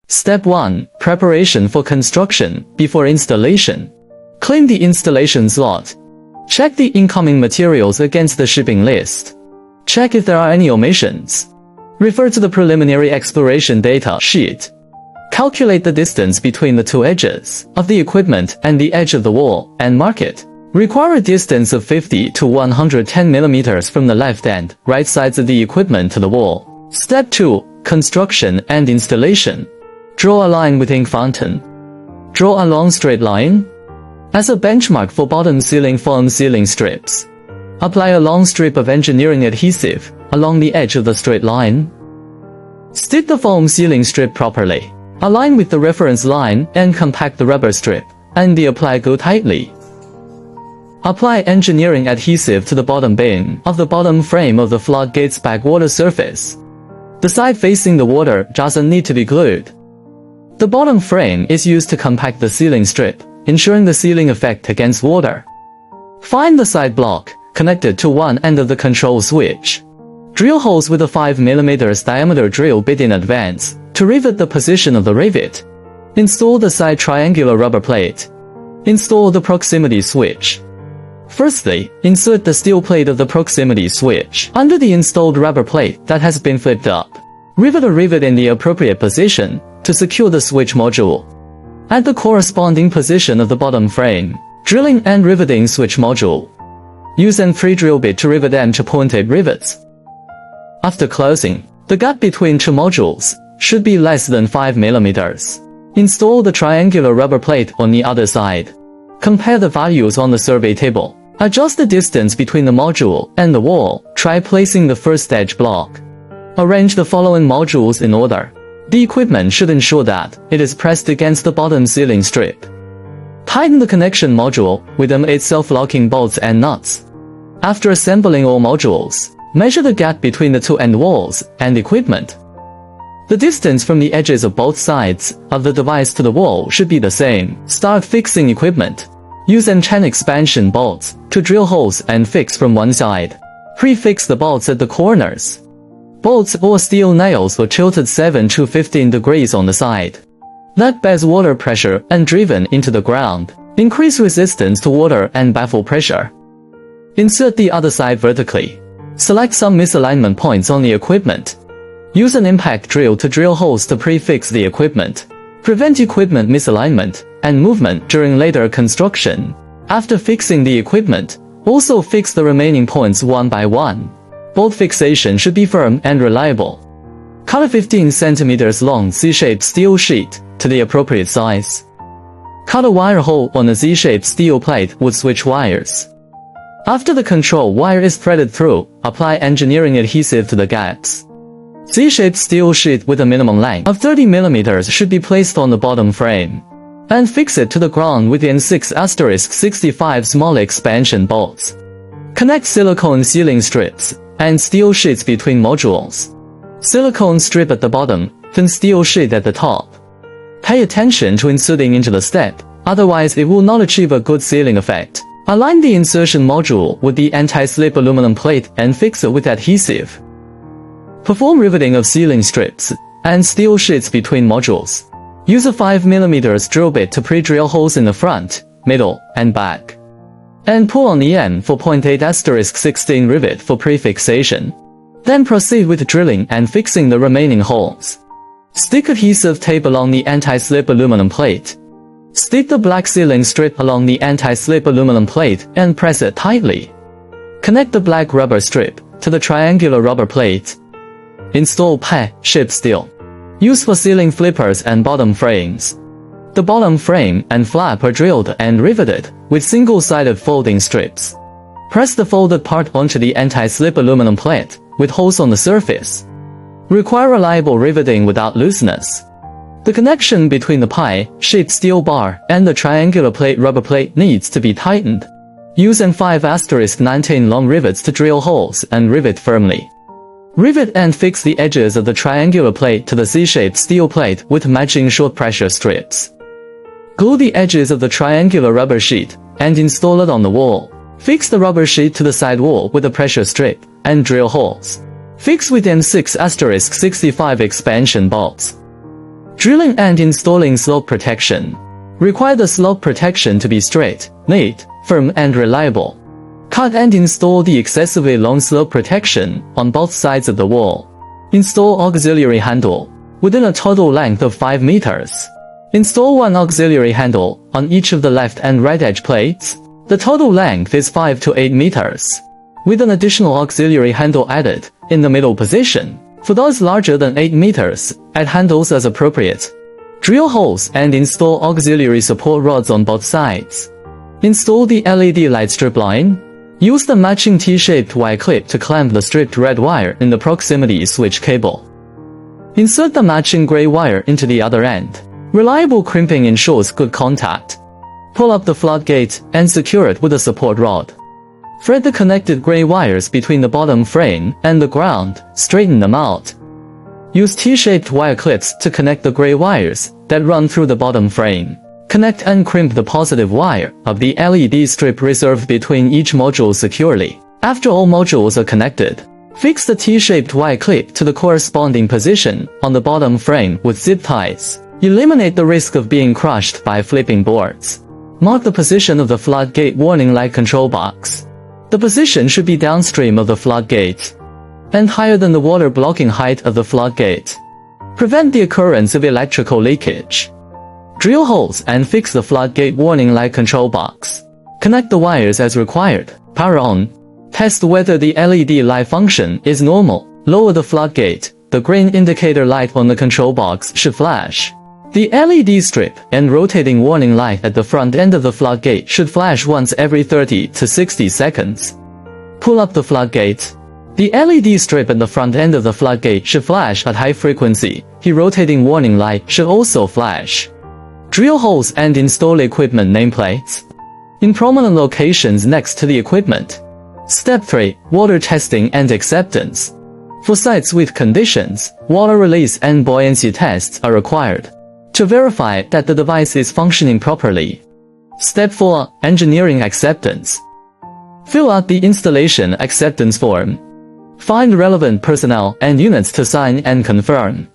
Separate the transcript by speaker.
Speaker 1: Step 1. Preparation for construction. Before installation, clean the installation slot. Check the incoming materials against the shipping list. Check if there are any omissions. Refer to the preliminary exploration data sheet. Calculate the distance between the two edges of the equipment and the edge of the wall, and mark it. Require a distance of 50 to 110 mm from the left and right sides of the equipment to the wall. Step 2. Construction and installation. Draw a line with ink fountain. Draw a long straight line as a benchmark for bottom ceiling foam ceiling strips. Apply a long strip of engineering adhesive along the edge of the straight line. Stick the foam ceiling strip properly. Align with the reference line and compact the rubber strip, and the apply glue tightly. Apply engineering adhesive to the bottom beam of the bottom frame of the floodgate's backwater surface. The side facing the water doesn't need to be glued. The bottom frame is used to compact the ceiling strip, ensuring the sealing effect against water. Find the side block connected to one end of the control switch. Drill holes with a 5 mm diameter drill bit in advance to rivet the position of the rivet. Install the side triangular rubber plate. Install the proximity switch. Firstly, insert the steel plate of the proximity switch under the installed rubber plate that has been flipped up. Rivet a rivet in the appropriate position to secure the switch module. At the corresponding position of the bottom frame, drilling and riveting switch module. Use an free drill bit to rivet them to pointed rivets. After closing, the gap between two modules should be less than 5 mm. Install the triangular rubber plate on the other side. Compare the values on the survey table. Adjust the distance between the module and the wall. Try placing the first edge block. Arrange the following modules in order. The equipment should ensure that it is pressed against the bottom ceiling strip. Tighten the connection module with its self-locking bolts and nuts. After assembling all modules, measure the gap between the two end walls and equipment. The distance from the edges of both sides of the device to the wall should be the same. Start fixing equipment. Use chain expansion bolts to drill holes and fix from one side. Prefix the bolts at the corners. Bolts or steel nails were tilted 7 to 15 degrees on the side. Let bears water pressure and driven into the ground. Increase resistance to water and baffle pressure. Insert the other side vertically. Select some misalignment points on the equipment. Use an impact drill to drill holes to prefix the equipment. Prevent equipment misalignment and movement during later construction. After fixing the equipment, also fix the remaining points one by one. Bolt fixation should be firm and reliable. Cut a 15 cm long C-shaped steel sheet to the appropriate size. Cut a wire hole on a Z-shaped steel plate with switch wires. After the control wire is threaded through, apply engineering adhesive to the gaps. Z-shaped steel sheet with a minimum length of 30 mm should be placed on the bottom frame, and fix it to the ground with N6*65 small expansion bolts. Connect silicone ceiling strips and steel sheets between modules. Silicone strip at the bottom, then steel sheet at the top. Pay attention to inserting into the step, otherwise it will not achieve a good sealing effect. Align the insertion module with the anti-slip aluminum plate and fix it with adhesive. Perform riveting of ceiling strips and steel sheets between modules. Use a 5 mm drill bit to pre-drill holes in the front, middle, and back. And pull on the end for 0.8*16 rivet for prefixation. Then proceed with drilling and fixing the remaining holes. Stick adhesive tape along the anti-slip aluminum plate. Stick the black ceiling strip along the anti-slip aluminum plate and press it tightly. Connect the black rubber strip to the triangular rubber plate. Install pie-shaped steel. Used for ceiling flippers and bottom frames. The bottom frame and flap are drilled and riveted with single-sided folding strips. Press the folded part onto the anti-slip aluminum plate with holes on the surface. Require reliable riveting without looseness. The connection between the pie-shaped steel bar and the triangular plate rubber plate needs to be tightened. Use N5*19 long rivets to drill holes and rivet firmly. Rivet and fix the edges of the triangular plate to the C-shaped steel plate with matching short pressure strips. Glue the edges of the triangular rubber sheet and install it on the wall. Fix the rubber sheet to the side wall with a pressure strip, and drill holes. Fix with M6*65 expansion bolts. Drilling and installing slope protection. Require the slope protection to be straight, neat, firm and reliable. Cut and install the excessively long slope protection on both sides of the wall. Install auxiliary handle within a total length of 5 meters. Install one auxiliary handle on each of the left and right edge plates. The total length is 5 to 8 meters, with an additional auxiliary handle added in the middle position. For those larger than 8 meters, add handles as appropriate. Drill holes and install auxiliary support rods on both sides. Install the LED light strip line. Use the matching T-shaped Y clip to clamp the stripped red wire in the proximity switch cable. Insert the matching gray wire into the other end. Reliable crimping ensures good contact. Pull up the floodgate and secure it with a support rod. Thread the connected gray wires between the bottom frame and the ground, straighten them out. Use T-shaped wire clips to connect the gray wires that run through the bottom frame. Connect and crimp the positive wire of the LED strip reserved between each module securely. After all modules are connected, fix the T-shaped Y clip to the corresponding position on the bottom frame with zip ties. Eliminate the risk of being crushed by flipping boards. Mark the position of the floodgate warning light control box. The position should be downstream of the floodgate and higher than the water blocking height of the floodgate. Prevent the occurrence of electrical leakage. Drill holes and fix the floodgate warning light control box. Connect the wires as required. Power on. Test whether the LED light function is normal. Lower the floodgate. The green indicator light on the control box should flash. The LED strip and rotating warning light at the front end of the floodgate should flash once every 30 to 60 seconds. Pull up the floodgate. The LED strip at the front end of the floodgate should flash at high frequency. The rotating warning light should also flash. Drill holes and install equipment nameplates in prominent locations next to the equipment. Step 3. Water testing and acceptance. For sites with conditions, water release and buoyancy tests are required to verify that the device is functioning properly. Step 4. Engineering acceptance. Fill out the installation acceptance form. Find relevant personnel and units to sign and confirm.